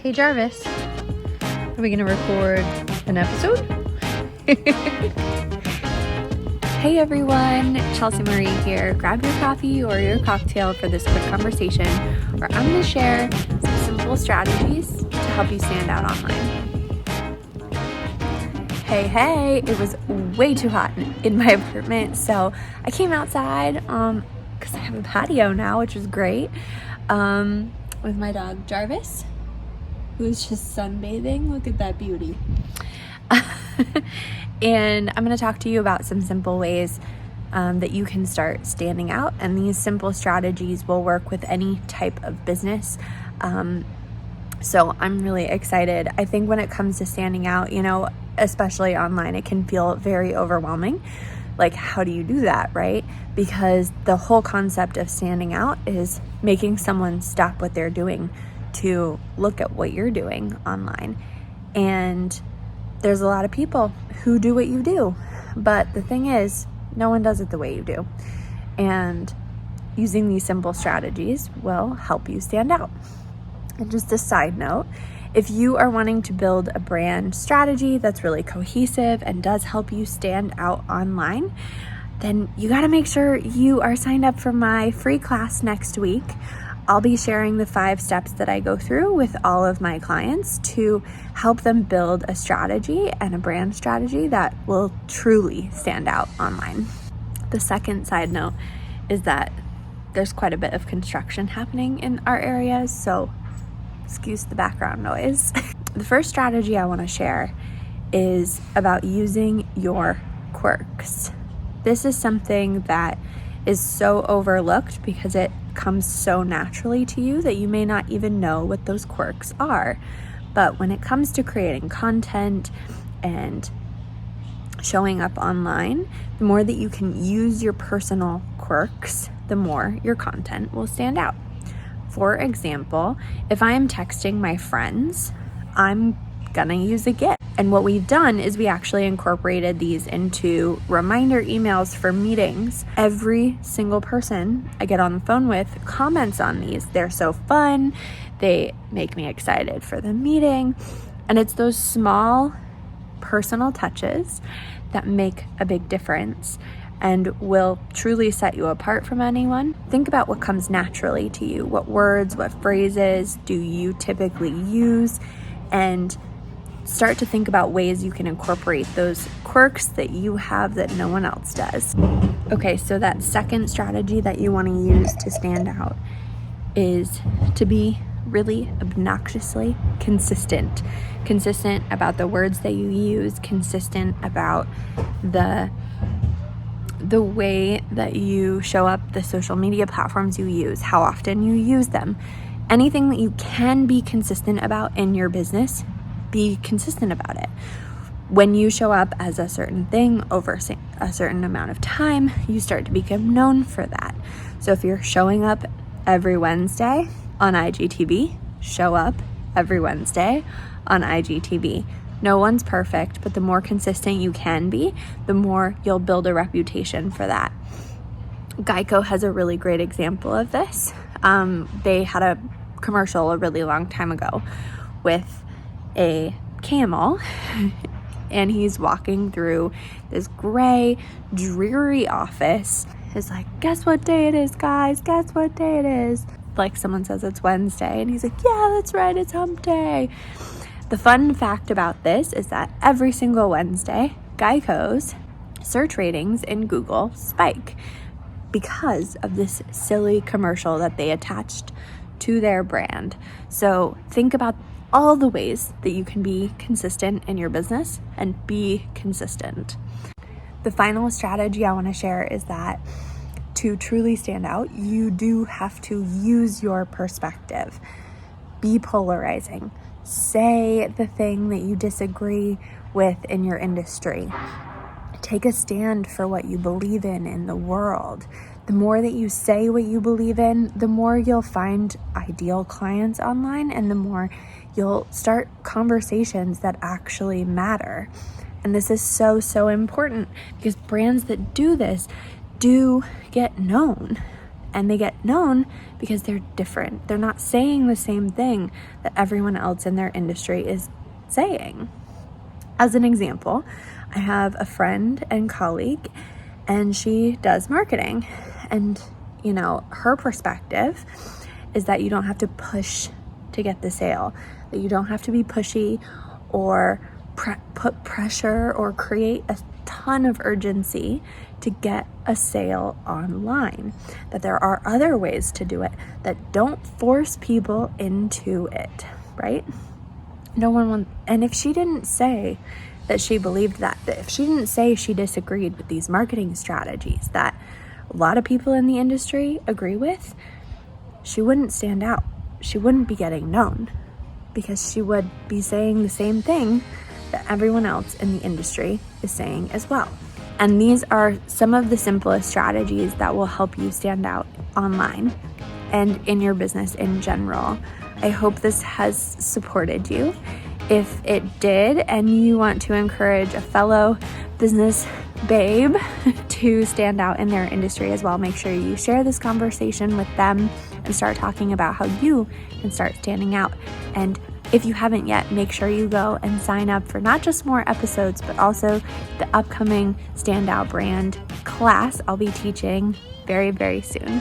Hey Jarvis, are we gonna record an episode? Hey everyone, Chelsea Marie here. Grab your coffee or your cocktail for this quick conversation where I'm going to share some simple strategies to help you stand out online. Hey, it was way too hot in my apartment, so I came outside because I have a patio now, which is great, with my dog Jarvis, who's just sunbathing. Look at that beauty. And I'm going to talk to you about some simple ways that you can start standing out. And these simple strategies will work with any type of business. So I'm really excited. I think when it comes to standing out, especially online, it can feel very overwhelming. Like, how do you do that, right? Because the whole concept of standing out is making someone stop what they're doing to look at what you're doing online. And there's a lot of people who do what you do, but the thing is, no one does it the way you do. And using these simple strategies will help you stand out. And just a side note, if you are wanting to build a brand strategy that's really cohesive and does help you stand out online, then you got to make sure you are signed up for my free class next week. I'll be sharing the 5 steps that I go through with all of my clients to help them build a strategy and a brand strategy that will truly stand out online. The second side note is that there's quite a bit of construction happening in our areas, so excuse the background noise. The first strategy I want to share is about using your quirks. This is something that is so overlooked because it comes so naturally to you that you may not even know what those quirks are. But when it comes to creating content and showing up online, the more that you can use your personal quirks, the more your content will stand out. For example, if I am texting my friends, I'm gonna use a GIF. And what we've done is we actually incorporated these into reminder emails for meetings. Every single person I get on the phone with comments on these. They're so fun. They make me excited for the meeting. And it's those small personal touches that make a big difference and will truly set you apart from anyone. Think about what comes naturally to you. What words, what phrases do you typically use? And start to think about ways you can incorporate those quirks that you have that no one else does. Okay, so that second strategy that you want to use to stand out is to be really obnoxiously consistent. Consistent about the words that you use, consistent about the way that you show up, the social media platforms you use, how often you use them. Anything that you can be consistent about in your business, be consistent about it. When you show up as a certain thing over a certain amount of time, you start to become known for that. So if you're showing up every Wednesday on IGTV, show up every Wednesday on IGTV. No one's perfect, but the more consistent you can be, the more you'll build a reputation for that. Geico has a really great example of this. They had a commercial a really long time ago with a camel and he's walking through this gray, dreary office. He's like, guess what day it is, guys? Guess what day it is? Like someone says it's Wednesday and he's like, yeah, that's right, it's hump day. The fun fact about this is that every single Wednesday, Geico's search ratings in Google spike because of this silly commercial that they attached to their brand. So think about all the ways that you can be consistent in your business and be consistent. The final strategy I want to share is that to truly stand out, you do have to use your perspective. Be polarizing. Say the thing that you disagree with in your industry. Take a stand for what you believe in the world. The more that you say what you believe in, the more you'll find ideal clients online and the more you'll start conversations that actually matter. And this is so important because brands that do this do get known. and they get known because they're different. They're not saying the same thing that everyone else in their industry is saying. As an example, I have a friend and colleague, and she does marketing. And, her perspective is that you don't have to push to get the sale, that you don't have to be pushy or put pressure or create a ton of urgency to get a sale online, that there are other ways to do it that don't force people into it, right? No one wants, and if she didn't say that she believed that, if she didn't say she disagreed with these marketing strategies that a lot of people in the industry agree with, she wouldn't stand out. She wouldn't be getting known because she would be saying the same thing that everyone else in the industry is saying as well. And these are some of the simplest strategies that will help you stand out online and in your business in general. I hope this has supported you. If it did, and you want to encourage a fellow business babe to stand out in their industry as well, make sure you share this conversation with them and start talking about how you can start standing out. And if you haven't yet, make sure you go and sign up for not just more episodes, but also the upcoming Standout Brand class I'll be teaching very, very soon.